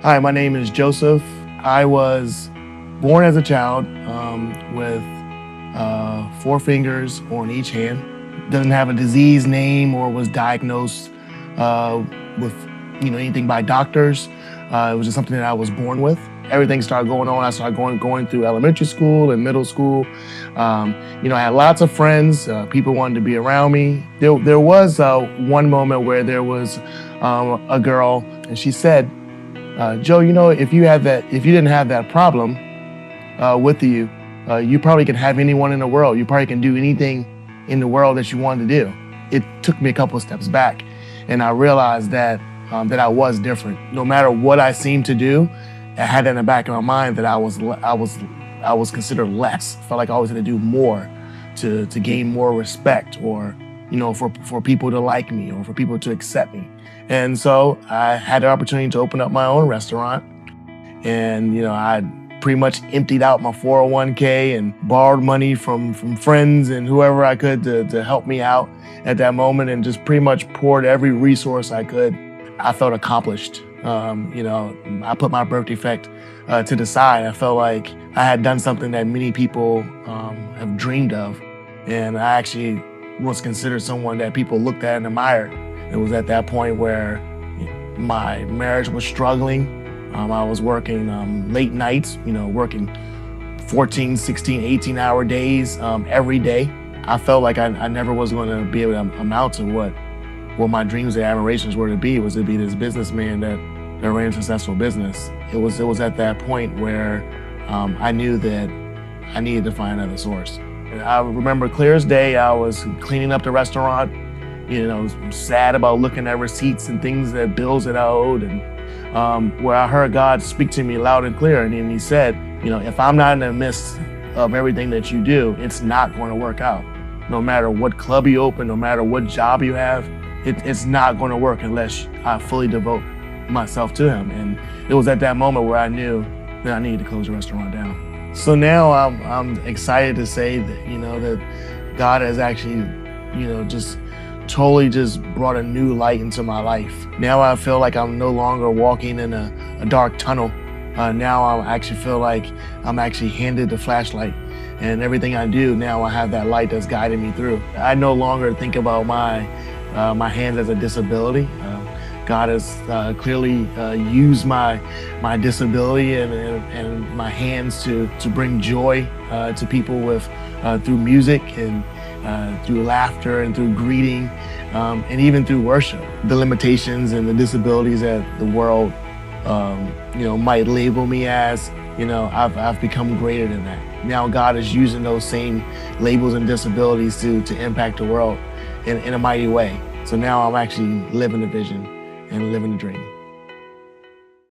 Hi, my name is Joseph. I was born as a child with four fingers on each hand. Doesn't have a disease name or was diagnosed with anything by doctors. It was just something that I was born with. Everything started going on. I started going through elementary school and middle school. I had lots of friends. People wanted to be around me. There was one moment where there was a girl, and she said, Joe, if you didn't have that problem with you, you probably could have anyone in the world. You probably can do anything in the world that you wanted to do. It took me a couple of steps back, and I realized that I was different. No matter what I seemed to do, I had that in the back of my mind that I was considered less. I felt like I always had to do more to gain more respect, or for people to like me, or for people to accept me. And so I had the opportunity to open up my own restaurant. And, I pretty much emptied out my 401k and borrowed money from friends and whoever I could to help me out at that moment, and just pretty much poured every resource I could. I felt accomplished. I put my birth defect to the side. I felt like I had done something that many people have dreamed of. And I actually was considered someone that people looked at and admired. It was at that point where my marriage was struggling. I was working late nights, working 14, 16, 18-hour days every day. I felt like I never was going to be able to amount to what my dreams and admirations were to be this businessman that ran a successful business. It was at that point where I knew that I needed to find another source. And I remember clear as day, I was cleaning up the restaurant, sad about looking at receipts and bills that I owed, and where I heard God speak to me loud and clear, and he said, if I'm not in the midst of everything that you do, it's not going to work out. No matter what club you open, no matter what job you have, it's not going to work unless I fully devote myself to him. And it was at that moment where I knew that I needed to close the restaurant down. So now I'm excited to say that, that God has actually, just totally just brought a new light into my life. Now I feel like I'm no longer walking in a dark tunnel. Now I actually feel like I'm actually handed the flashlight, and everything I do now, I have that light that's guiding me through. I no longer think about my hands as a disability. God has clearly used my disability and my hands to bring joy to people through music, and through laughter, and through greeting, and even through worship. The limitations and the disabilities that the world might label me as, I've become greater than that. Now God is using those same labels and disabilities to impact the world in a mighty way. So now I'm actually living the vision and living the dream.